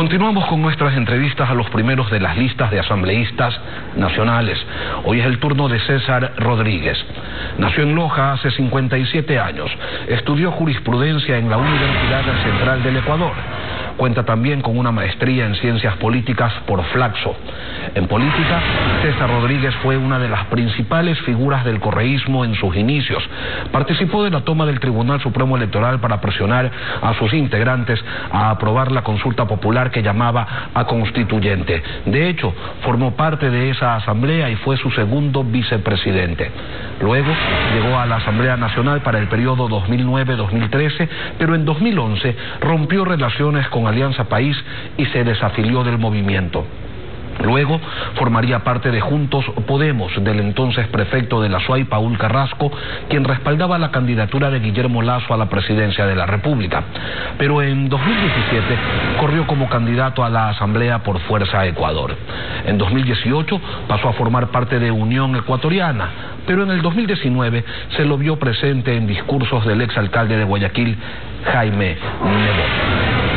Continuamos con nuestras entrevistas a los primeros de las listas de asambleístas nacionales. Hoy es el turno de César Rodríguez. Nació en Loja hace 57 años. Estudió jurisprudencia en la Universidad Central del Ecuador. Cuenta también con una maestría en ciencias políticas por Flaxo. En política, César Rodríguez fue una de las principales figuras del correísmo en sus inicios. Participó de la toma del Tribunal Supremo Electoral para presionar a sus integrantes a aprobar la consulta popular que llamaba a constituyente. De hecho, formó parte de esa asamblea y fue su segundo vicepresidente. Luego llegó a la Asamblea Nacional para el periodo 2009-2013, pero en 2011 rompió relaciones con Alianza País y se desafilió del movimiento. Luego formaría parte de Juntos Podemos, del entonces prefecto de la SUAY, Paul Carrasco, quien respaldaba la candidatura de Guillermo Lasso a la presidencia de la República. Pero en 2017 corrió como candidato a la Asamblea por Fuerza Ecuador. En 2018 pasó a formar parte de Unión Ecuatoriana, pero en el 2019 se lo vio presente en discursos del exalcalde de Guayaquil, Jaime Nebot.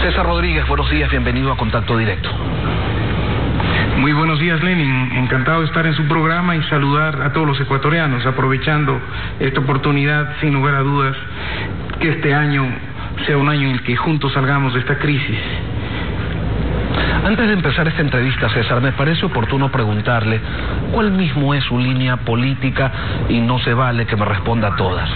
César Rodríguez, buenos días, bienvenido a Contacto Directo. Muy buenos días, Lenin. Encantado de estar en su programa y saludar a todos los ecuatorianos, aprovechando esta oportunidad, sin lugar a dudas, que este año sea un año en el que juntos salgamos de esta crisis. Antes de empezar esta entrevista, César, me parece oportuno preguntarle cuál mismo es su línea política y no se vale que me responda a todas.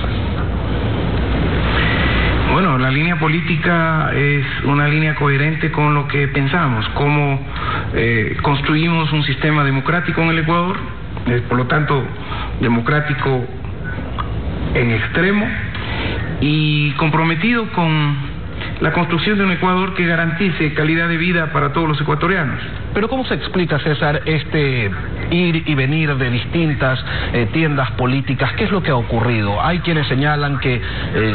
Bueno, la línea política es una línea coherente con lo que pensamos, cómo construimos un sistema democrático en el Ecuador, por lo tanto, democrático en extremo y comprometido con la construcción de un Ecuador que garantice calidad de vida para todos los ecuatorianos. Pero ¿cómo se explica, César, este ir y venir de distintas tiendas políticas? ¿Qué es lo que ha ocurrido? Hay quienes señalan que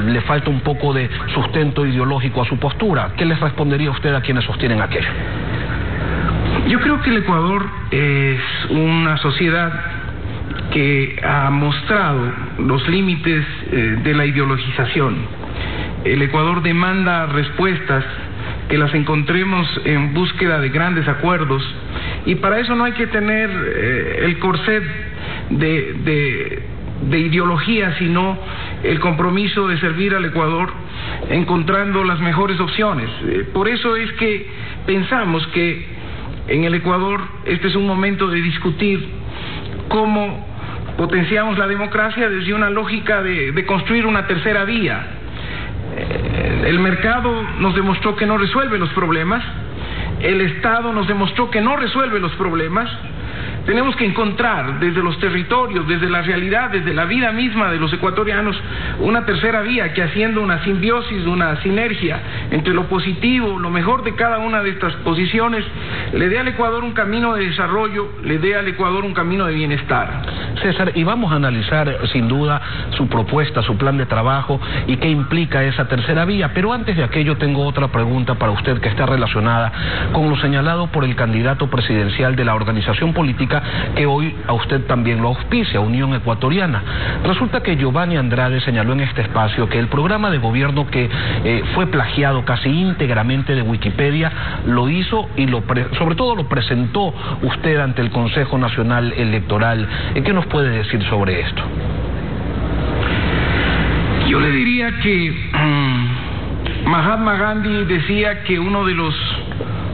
le falta un poco de sustento ideológico a su postura. ¿Qué les respondería usted a quienes sostienen aquello? Yo creo que el Ecuador es una sociedad que ha mostrado los límites de la ideologización. El Ecuador demanda respuestas que las encontremos en búsqueda de grandes acuerdos, y para eso no hay que tener el corset de ideología, sino el compromiso de servir al Ecuador encontrando las mejores opciones. Por eso es que pensamos que en el Ecuador este es un momento de discutir cómo potenciamos la democracia desde una lógica de construir una tercera vía. El mercado nos demostró que no resuelve los problemas, el Estado nos demostró que no resuelve los problemas. Tenemos que encontrar desde los territorios, desde la realidad, desde la vida misma de los ecuatorianos, una tercera vía que, haciendo una simbiosis, una sinergia entre lo positivo, lo mejor de cada una de estas posiciones, le dé al Ecuador un camino de desarrollo, le dé al Ecuador un camino de bienestar. César, y vamos a analizar sin duda su propuesta, su plan de trabajo y qué implica esa tercera vía, pero antes de aquello tengo otra pregunta para usted que está relacionada con lo señalado por el candidato presidencial de la organización política que hoy a usted también lo auspicia, Unión Ecuatoriana. Resulta que Giovanni Andrade señaló en este espacio que el programa de gobierno que fue plagiado casi íntegramente de Wikipedia lo hizo y sobre todo lo presentó usted ante el Consejo Nacional Electoral. ¿Qué nos puede decir sobre esto? Yo le diría que Mahatma Gandhi decía que uno de los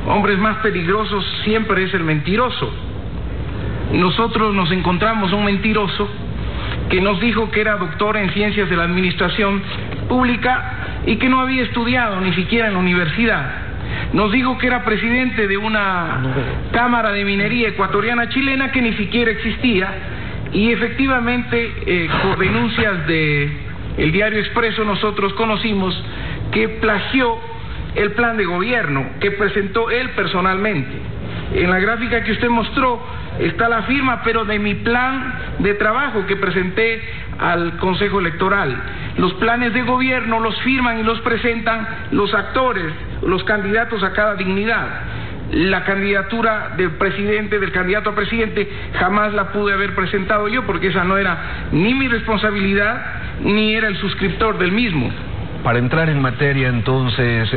hombres más peligrosos siempre es el mentiroso. Nosotros nos encontramos un mentiroso que nos dijo que era doctor en ciencias de la administración pública y que no había estudiado ni siquiera en la universidad. Nos dijo que era presidente de una cámara de minería ecuatoriana chilena que ni siquiera existía, y efectivamente por denuncias de el Diario Expreso nosotros conocimos que plagió el plan de gobierno que presentó él personalmente. En la gráfica que usted mostró está la firma, pero de mi plan de trabajo que presenté al Consejo Electoral. Los planes de gobierno los firman y los presentan los actores los candidatos a cada dignidad. La candidatura del presidente, del candidato a presidente, jamás la pude haber presentado yo, porque esa no era ni mi responsabilidad, ni era el suscriptor del mismo. Para entrar en materia, entonces,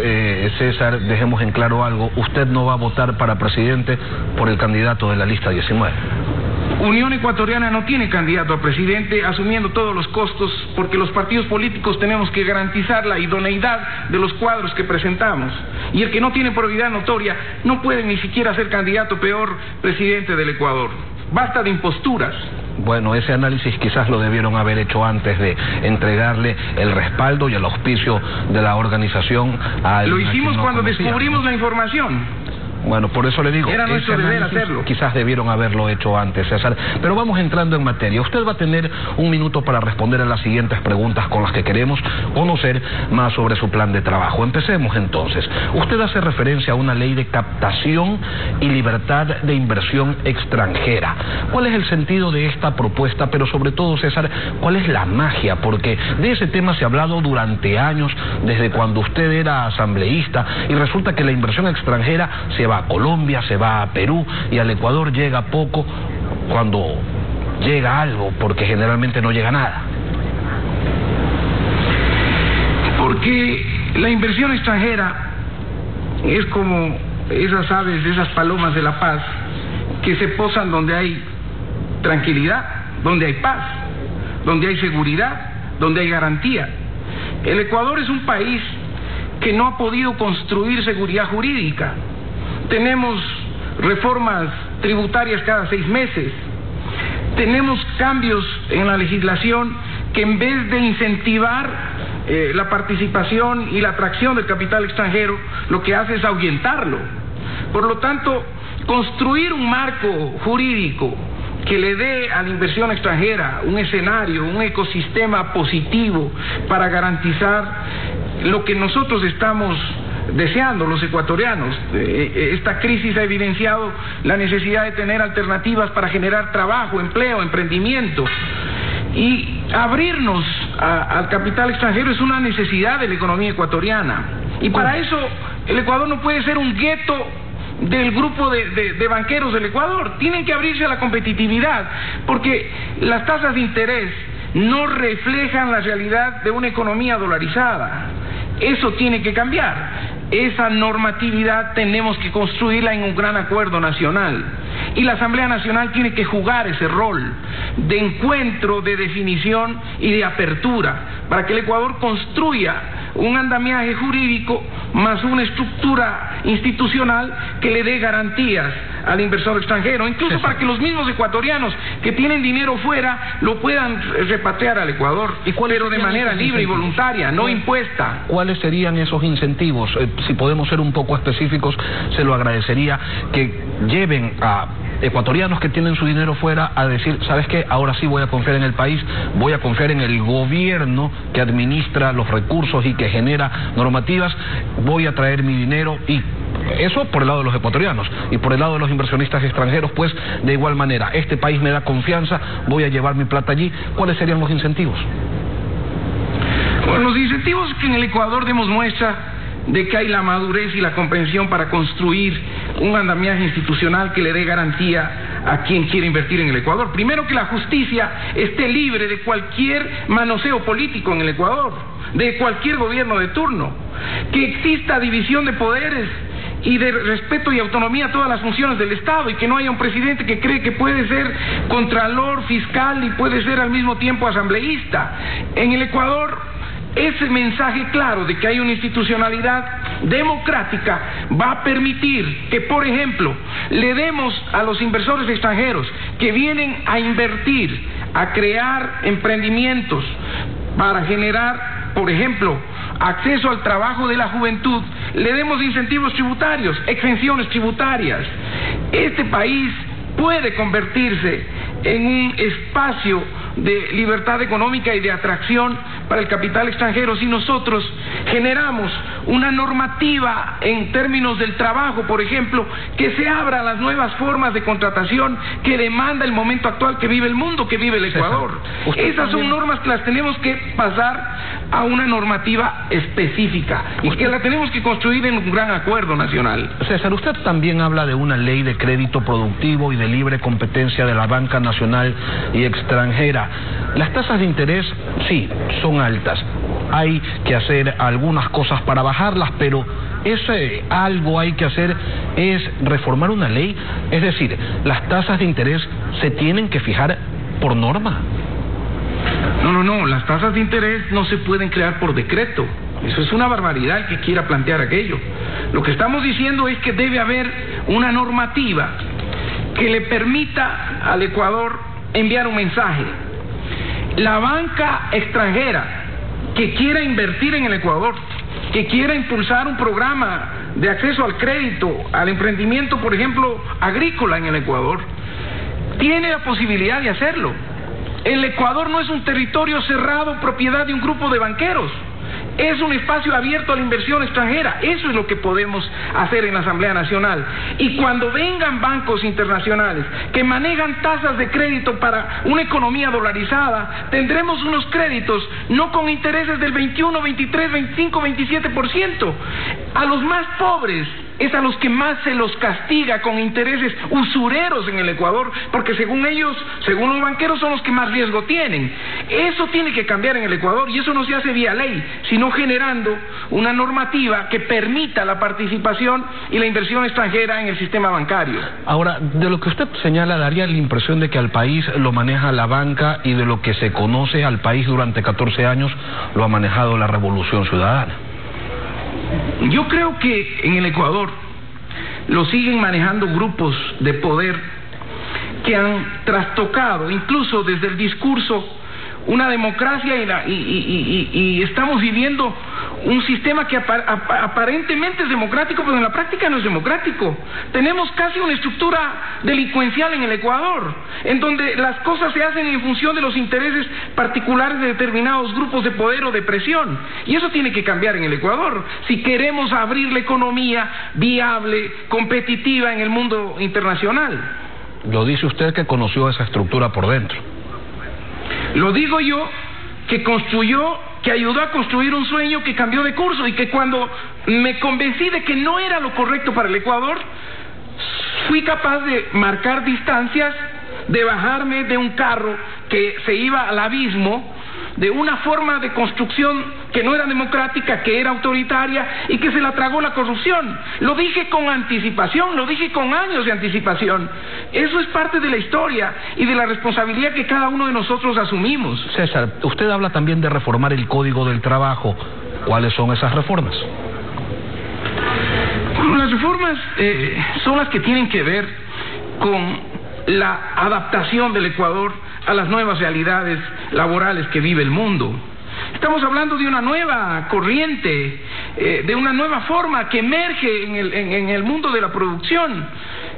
César, dejemos en claro algo. Usted no va a votar para presidente por el candidato de la lista 19. Unión Ecuatoriana no tiene candidato a presidente, asumiendo todos los costos, porque los partidos políticos tenemos que garantizar la idoneidad de los cuadros que presentamos. Y el que no tiene probidad notoria no puede ni siquiera ser candidato, peor, presidente del Ecuador. Basta de imposturas. Bueno, ese análisis quizás lo debieron haber hecho antes de entregarle el respaldo y el auspicio de la organización a... Lo hicimos cuando descubrimos la información. Bueno, por eso le digo, era nuestro deber hacerlo. Quizás debieron haberlo hecho antes, César. Pero vamos entrando en materia. Usted va a tener un minuto para responder a las siguientes preguntas con las que queremos conocer más sobre su plan de trabajo. Empecemos entonces. Usted hace referencia a una ley de captación y libertad de inversión extranjera. ¿Cuál es el sentido de esta propuesta? Pero sobre todo, César, ¿cuál es la magia? Porque de ese tema se ha hablado durante años, desde cuando usted era asambleísta, y resulta que la inversión extranjera se va a Colombia, se va a Perú, y al Ecuador llega poco, cuando llega algo, porque generalmente no llega nada. Porque la inversión extranjera es como esas aves, esas palomas de la paz, que se posan donde hay tranquilidad, donde hay paz, donde hay seguridad, donde hay garantía. El Ecuador es un país que no ha podido construir seguridad jurídica. Tenemos reformas tributarias cada 6 meses. Tenemos cambios en la legislación que, en vez de incentivar la participación y la atracción del capital extranjero, lo que hace es ahuyentarlo. Por lo tanto, construir un marco jurídico que le dé a la inversión extranjera un escenario, un ecosistema positivo para garantizar lo que nosotros estamos deseando, los ecuatorianos. Esta crisis ha evidenciado la necesidad de tener alternativas para generar trabajo, empleo, emprendimiento. Y abrirnos al capital extranjero es una necesidad de la economía ecuatoriana. Y para eso el Ecuador no puede ser un gueto del grupo de banqueros del Ecuador. Tienen que abrirse a la competitividad, porque las tasas de interés no reflejan la realidad de una economía dolarizada. Eso tiene que cambiar. Esa normatividad tenemos que construirla en un gran acuerdo nacional. Y la Asamblea Nacional tiene que jugar ese rol de encuentro, de definición y de apertura, para que el Ecuador construya un andamiaje jurídico más una estructura institucional que le dé garantías al inversor extranjero, incluso para que los mismos ecuatorianos que tienen dinero fuera lo puedan repatriar al Ecuador, pero de manera libre y voluntaria, no impuesta. ¿Cuáles serían esos incentivos? Si podemos ser un poco específicos, se lo agradecería, que lleven a ecuatorianos que tienen su dinero fuera a decir, ¿sabes qué? Ahora sí voy a confiar en el país, voy a confiar en el gobierno que administra los recursos y que genera normativas, voy a traer mi dinero. Y eso por el lado de los ecuatorianos, y por el lado de los inversionistas extranjeros, pues de igual manera, este país me da confianza, voy a llevar mi plata allí. ¿Cuáles serían los incentivos? Bueno, los incentivos que en el Ecuador demos muestra de que hay la madurez y la comprensión para construir un andamiaje institucional que le dé garantía a quien quiere invertir en el Ecuador. Primero, que la justicia esté libre de cualquier manoseo político en el Ecuador, de cualquier gobierno de turno, que exista división de poderes y de respeto y autonomía a todas las funciones del Estado, y que no haya un presidente que cree que puede ser contralor, fiscal y puede ser al mismo tiempo asambleísta. En el Ecuador, ese mensaje claro de que hay una institucionalidad democrática va a permitir que, por ejemplo, le demos a los inversores extranjeros que vienen a invertir, a crear emprendimientos para generar, por ejemplo, acceso al trabajo de la juventud, le demos incentivos tributarios, exenciones tributarias. Este país puede convertirse en un espacio de libertad económica y de atracción para el capital extranjero si nosotros generamos una normativa en términos del trabajo, por ejemplo, que se abra a las nuevas formas de contratación que demanda el momento actual que vive el mundo, que vive el Ecuador. Esas son normas que las tenemos que pasar a una normativa específica y que la tenemos que construir en un gran acuerdo nacional. César, usted también habla de una ley de crédito productivo y de libre competencia de la banca nacional y extranjera. Las tasas de interés, sí, son altas. Hay que hacer algunas cosas para bajarlas, pero algo hay que hacer es reformar una ley. Es decir, las tasas de interés se tienen que fijar por norma. No, las tasas de interés no se pueden crear por decreto. Eso es una barbaridad el que quiera plantear aquello. Lo que estamos diciendo es que debe haber una normativa que le permita al Ecuador enviar un mensaje. La banca extranjera que quiera invertir en el Ecuador, que quiera impulsar un programa de acceso al crédito, al emprendimiento, por ejemplo, agrícola en el Ecuador, tiene la posibilidad de hacerlo. El Ecuador no es un territorio cerrado, propiedad de un grupo de banqueros. Es un espacio abierto a la inversión extranjera. Eso es lo que podemos hacer en la Asamblea Nacional. Y cuando vengan bancos internacionales que manejan tasas de crédito para una economía dolarizada, tendremos unos créditos no con intereses del 21, 23, 25, 27%. A los más pobres es a los que más se los castiga con intereses usureros en el Ecuador, porque según ellos, según los banqueros, son los que más riesgo tienen. Eso tiene que cambiar en el Ecuador, y eso no se hace vía ley, sino generando una normativa que permita la participación y la inversión extranjera en el sistema bancario. Ahora, de lo que usted señala, daría la impresión de que al país lo maneja la banca, y de lo que se conoce al país durante 14 años lo ha manejado la Revolución Ciudadana. Yo creo que en el Ecuador lo siguen manejando grupos de poder que han trastocado, incluso desde el discurso, una democracia y estamos viviendo un sistema que aparentemente es democrático, pero en la práctica no es democrático. Tenemos casi una estructura delincuencial en el Ecuador, en donde las cosas se hacen en función de los intereses particulares de determinados grupos de poder o de presión, y eso tiene que cambiar en el Ecuador si queremos abrir la economía viable, competitiva en el mundo internacional. Lo dice usted que conoció esa estructura por dentro. Lo digo yo, que ayudó a construir un sueño que cambió de curso, y que cuando me convencí de que no era lo correcto para el Ecuador, fui capaz de marcar distancias, de bajarme de un carro que se iba al abismo, de una forma de construcción que no era democrática, que era autoritaria y que se la tragó la corrupción. Lo dije con anticipación, lo dije con años de anticipación. Eso es parte de la historia y de la responsabilidad que cada uno de nosotros asumimos. César, usted habla también de reformar el Código del Trabajo. ¿Cuáles son esas reformas? Las reformas son las que tienen que ver con la adaptación del Ecuador a las nuevas realidades laborales que vive el mundo. Estamos hablando de una nueva corriente, de una nueva forma que emerge en el mundo de la producción.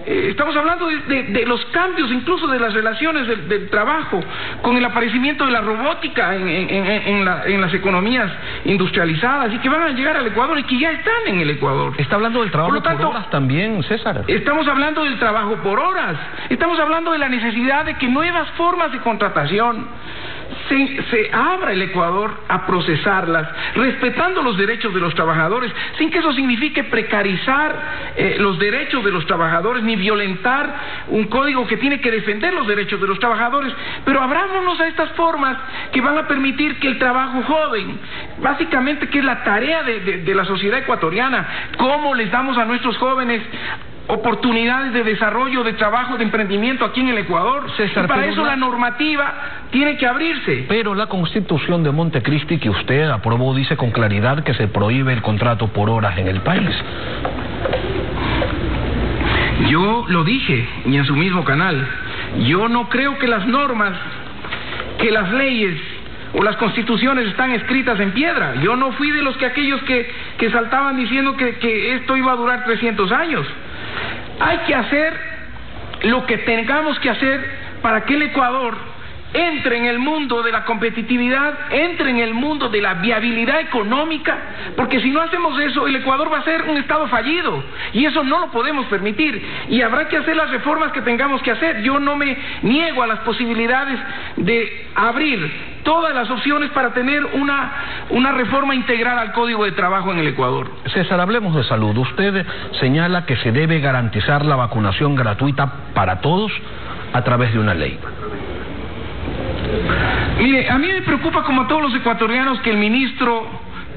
Estamos hablando de los cambios, incluso de las relaciones del trabajo, con el aparecimiento de la robótica en las economías industrializadas, y que van a llegar al Ecuador y que ya están en el Ecuador. ¿Está hablando del trabajo por horas también, César? Estamos hablando del trabajo por horas. Estamos hablando de la necesidad de que nuevas formas de contratación se abra el Ecuador a procesarlas, respetando los derechos de los trabajadores, sin que eso signifique precarizar los derechos de los trabajadores, ni violentar un código que tiene que defender los derechos de los trabajadores. Pero abrámonos a estas formas que van a permitir que el trabajo joven, básicamente, que es la tarea de la sociedad ecuatoriana, cómo les damos a nuestros jóvenes oportunidades de desarrollo, de trabajo, de emprendimiento aquí en el Ecuador. César, y para eso la normativa tiene que abrirse. Pero la Constitución de Montecristi que usted aprobó dice con claridad que se prohíbe el contrato por horas en el país. Yo lo dije, y en su mismo canal, yo no creo que las normas, que las leyes o las constituciones están escritas en piedra. Yo no fui de aquellos que saltaban diciendo que esto iba a durar 300 años. Hay que hacer lo que tengamos que hacer para que el Ecuador entre en el mundo de la competitividad, entre en el mundo de la viabilidad económica, porque si no hacemos eso, el Ecuador va a ser un estado fallido, y eso no lo podemos permitir, y habrá que hacer las reformas que tengamos que hacer. Yo no me niego a las posibilidades de abrir todas las opciones para tener una reforma integral al Código de Trabajo en el Ecuador. César, hablemos de salud. Usted señala que se debe garantizar la vacunación gratuita para todos a través de una ley. Mire, a mí me preocupa, como a todos los ecuatorianos, que el ministro,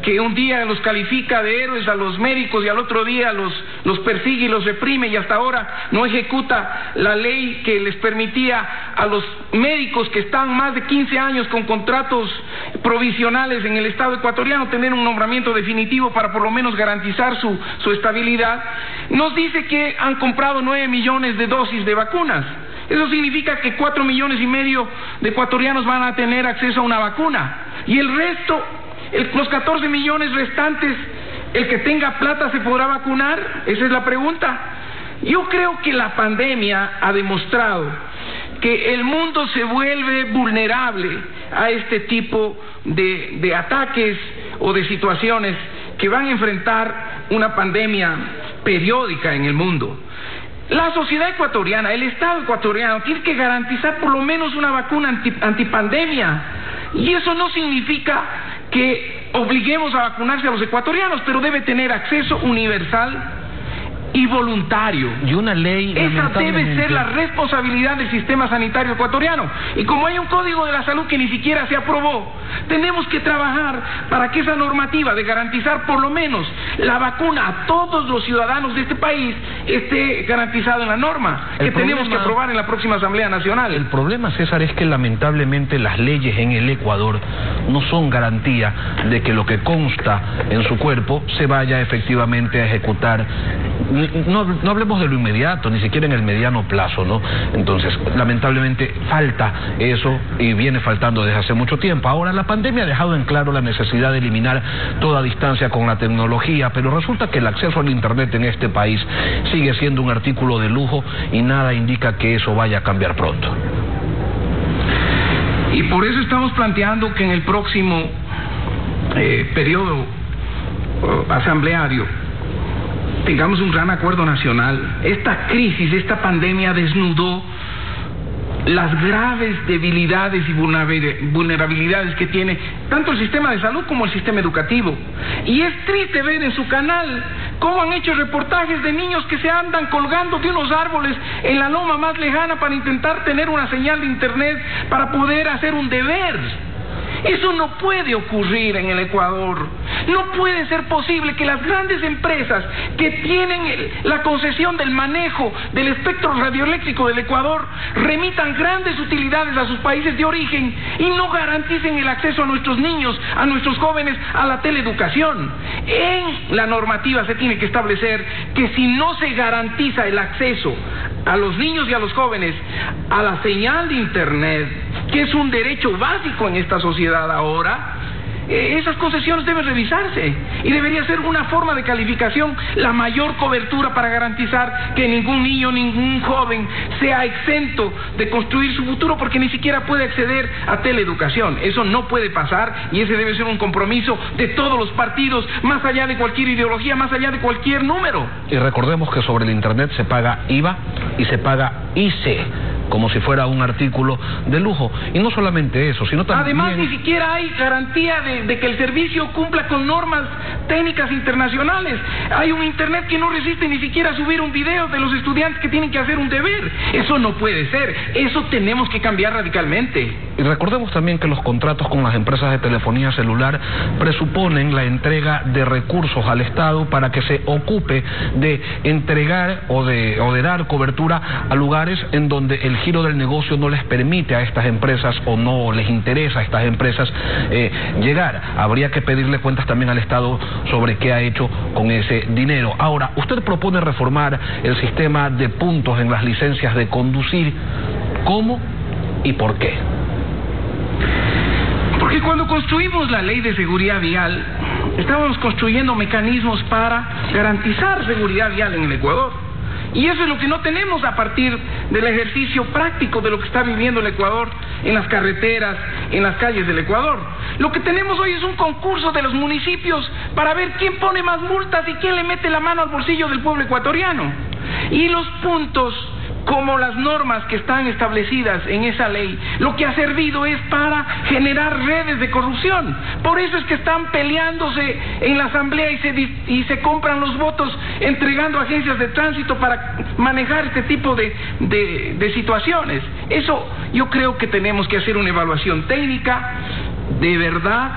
que un día los califica de héroes a los médicos y al otro día los persigue y los reprime, y hasta ahora no ejecuta la ley que les permitía a los médicos que están más de 15 años con contratos provisionales en el Estado ecuatoriano tener un nombramiento definitivo para por lo menos garantizar su estabilidad. Nos dice que han comprado 9 millones de dosis de vacunas. Eso significa que 4,5 millones de ecuatorianos van a tener acceso a una vacuna, y el resto, los 14 millones restantes, el que tenga plata se podrá vacunar. Esa es la pregunta. Yo creo que la pandemia ha demostrado que el mundo se vuelve vulnerable a este tipo de ataques o de situaciones que van a enfrentar una pandemia periódica en el mundo. La sociedad ecuatoriana, el Estado ecuatoriano, tiene que garantizar por lo menos una vacuna antipandemia. Y eso no significa que obliguemos a vacunarse a los ecuatorianos, pero debe tener acceso universal y voluntario. Y una ley, esa debe ser la responsabilidad del sistema sanitario ecuatoriano. Y como hay un Código de la Salud que ni siquiera se aprobó, tenemos que trabajar para que esa normativa de garantizar por lo menos la vacuna a todos los ciudadanos de este país esté garantizado en la norma, tenemos que aprobar en la próxima Asamblea Nacional. El problema, César, es que lamentablemente las leyes en el Ecuador no son garantía de que lo que consta en su cuerpo se vaya efectivamente a ejecutar. No hablemos de lo inmediato, ni siquiera en el mediano plazo, ¿no? Entonces, lamentablemente falta eso, y viene faltando desde hace mucho tiempo. Ahora, la pandemia ha dejado en claro la necesidad de eliminar toda distancia con la tecnología, pero resulta que el acceso al Internet en este país sigue siendo un artículo de lujo, y nada indica que eso vaya a cambiar pronto. Y por eso estamos planteando que en el próximo periodo asambleario tengamos un gran acuerdo nacional. Esta crisis, esta pandemia desnudó las graves debilidades y vulnerabilidades que tiene tanto el sistema de salud como el sistema educativo. Y es triste ver en su canal cómo han hecho reportajes de niños que se andan colgando de unos árboles en la loma más lejana para intentar tener una señal de internet para poder hacer un deber. Eso no puede ocurrir en el Ecuador. No puede ser posible que las grandes empresas que tienen la concesión del manejo del espectro radioeléctrico del Ecuador remitan grandes utilidades a sus países de origen y no garanticen el acceso a nuestros niños, a nuestros jóvenes, a la teleeducación. En la normativa se tiene que establecer que si no se garantiza el acceso a los niños y a los jóvenes a la señal de internet, que es un derecho básico en esta sociedad ahora, esas concesiones deben revisarse, y debería ser una forma de calificación la mayor cobertura para garantizar que ningún niño, ningún joven sea exento de construir su futuro porque ni siquiera puede acceder a teleeducación. Eso no puede pasar, y ese debe ser un compromiso de todos los partidos, más allá de cualquier ideología, más allá de cualquier número. Y recordemos que sobre el Internet se paga IVA y se paga ICE, como si fuera un artículo de lujo. Y no solamente eso, sino también... Además, ni siquiera hay garantía de que el servicio cumpla con normas técnicas internacionales. Hay un Internet que no resiste ni siquiera a subir un video de los estudiantes que tienen que hacer un deber. Eso no puede ser. Eso tenemos que cambiar radicalmente. Y recordemos también que los contratos con las empresas de telefonía celular presuponen la entrega de recursos al Estado para que se ocupe de entregar o de dar cobertura a lugares en donde el giro del negocio no les permite a estas empresas o no les interesa a estas empresas llegar. Habría que pedirle cuentas también al Estado sobre qué ha hecho con ese dinero. Ahora, usted propone reformar el sistema de puntos en las licencias de conducir. ¿Cómo y por qué? Porque cuando construimos la ley de seguridad vial, estábamos construyendo mecanismos para garantizar seguridad vial en el Ecuador. Y eso es lo que no tenemos a partir del ejercicio práctico de lo que está viviendo el Ecuador en las carreteras, en las calles del Ecuador. Lo que tenemos hoy es un concurso de los municipios para ver quién pone más multas y quién le mete la mano al bolsillo del pueblo ecuatoriano. Y los puntos, como las normas que están establecidas en esa ley, lo que ha servido es para generar redes de corrupción. Por eso es que están peleándose en la asamblea y se compran los votos entregando a agencias de tránsito para manejar este tipo de situaciones. Eso yo creo que tenemos que hacer una evaluación técnica, de verdad,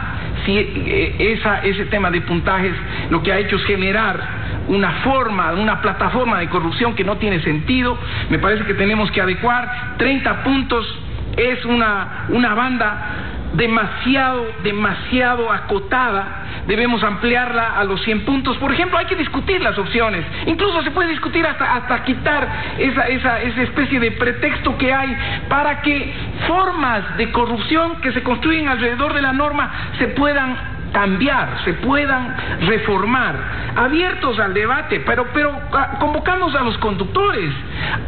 si ese tema de puntajes lo que ha hecho es generar una plataforma de corrupción que no tiene sentido. Me parece que tenemos que adecuar. 30 puntos es una banda demasiado acotada. Debemos ampliarla a los 100 puntos. Por ejemplo, hay que discutir las opciones. Incluso se puede discutir hasta quitar esa especie de pretexto que hay para que formas de corrupción que se construyen alrededor de la norma se puedan cambiar, se puedan reformar, abiertos al debate, pero convocamos a los conductores,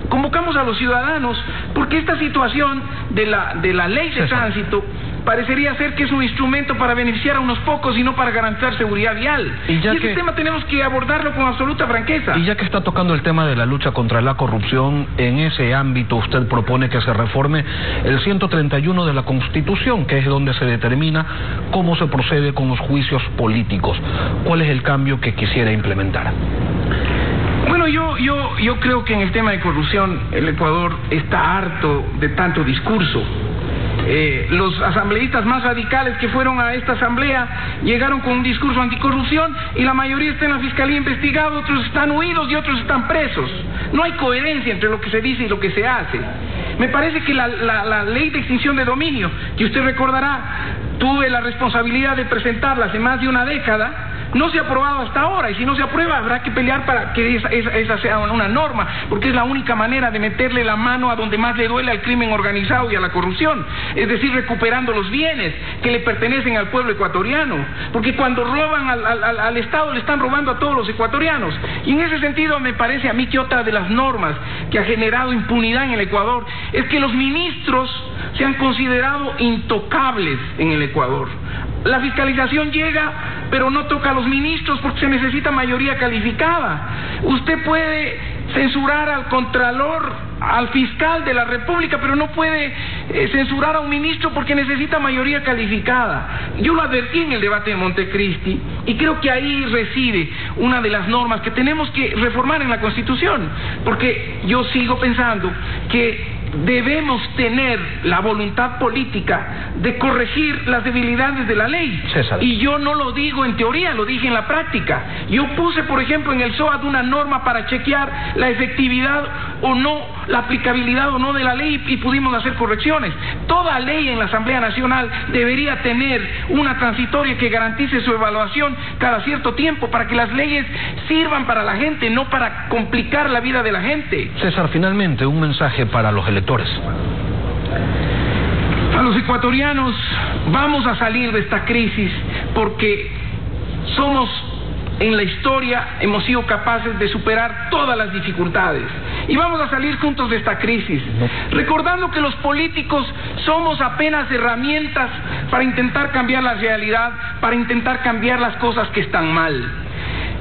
convocamos a los ciudadanos, porque esta situación de la ley de tránsito parecería ser que es un instrumento para beneficiar a unos pocos y no para garantizar seguridad vial. Y ese tema tenemos que abordarlo con absoluta franqueza. Y ya que está tocando el tema de la lucha contra la corrupción, en ese ámbito usted propone que se reforme el 131 de la Constitución, que es donde se determina cómo se procede con los juicios políticos. ¿Cuál es el cambio que quisiera implementar? Bueno, yo creo que en el tema de corrupción el Ecuador está harto de tanto discurso. Los asambleístas más radicales que fueron a esta asamblea llegaron con un discurso anticorrupción y la mayoría está en la fiscalía investigada, otros están huidos y otros están presos. No hay coherencia entre lo que se dice y lo que se hace. Me parece que la ley de extinción de dominio, que usted recordará, tuve la responsabilidad de presentarla hace más de una década, no se ha aprobado hasta ahora, y si no se aprueba habrá que pelear para que esa sea una norma, porque es la única manera de meterle la mano a donde más le duele al crimen organizado y a la corrupción, es decir, recuperando los bienes que le pertenecen al pueblo ecuatoriano, porque cuando roban al Estado le están robando a todos los ecuatorianos. Y en ese sentido me parece a mí que otra de las normas que ha generado impunidad en el Ecuador es que los ministros se han considerado intocables en el Ecuador. La fiscalización llega, pero no toca a los ministros porque se necesita mayoría calificada. Usted puede censurar al contralor, al fiscal de la República, pero no puede censurar a un ministro porque necesita mayoría calificada. Yo lo advertí en el debate de Montecristi y creo que ahí reside una de las normas que tenemos que reformar en la Constitución, porque yo sigo pensando que debemos tener la voluntad política de corregir las debilidades de la ley. César. Y yo no lo digo en teoría, lo dije en la práctica. Yo puse, por ejemplo, en el SOAT una norma para chequear la efectividad o no, la aplicabilidad o no de la ley, y pudimos hacer correcciones. Toda ley en la Asamblea Nacional debería tener una transitoria que garantice su evaluación cada cierto tiempo para que las leyes sirvan para la gente, no para complicar la vida de la gente. César, finalmente, un mensaje para los electores. A los ecuatorianos, vamos a salir de esta crisis porque en la historia hemos sido capaces de superar todas las dificultades y vamos a salir juntos de esta crisis, recordando que los políticos somos apenas herramientas para intentar cambiar la realidad, para intentar cambiar las cosas que están mal.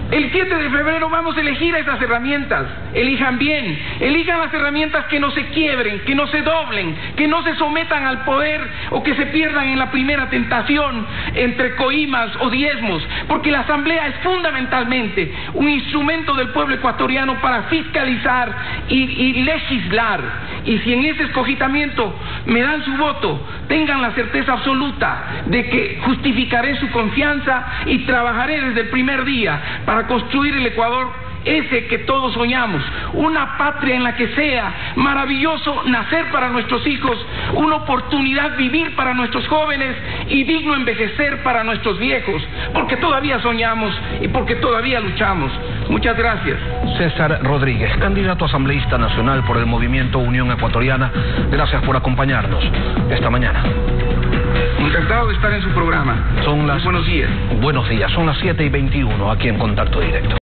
El 7 de febrero vamos a elegir esas herramientas. Elijan bien, elijan las herramientas que no se quiebren, que no se doblen, que no se sometan al poder o que se pierdan en la primera tentación entre coimas o diezmos, porque la Asamblea es fundamentalmente un instrumento del pueblo ecuatoriano para fiscalizar y legislar. Y si en ese escogitamiento me dan su voto, tengan la certeza absoluta de que justificaré su confianza y trabajaré desde el primer día para construir el Ecuador ese que todos soñamos, una patria en la que sea maravilloso nacer para nuestros hijos, una oportunidad vivir para nuestros jóvenes y digno envejecer para nuestros viejos, porque todavía soñamos y porque todavía luchamos. Muchas gracias. César Rodríguez, candidato asambleísta nacional por el movimiento Unión Ecuatoriana, gracias por acompañarnos esta mañana. Encantado de estar en su programa. Buenos días. Buenos días, son las 7:21 aquí en Contacto Directo.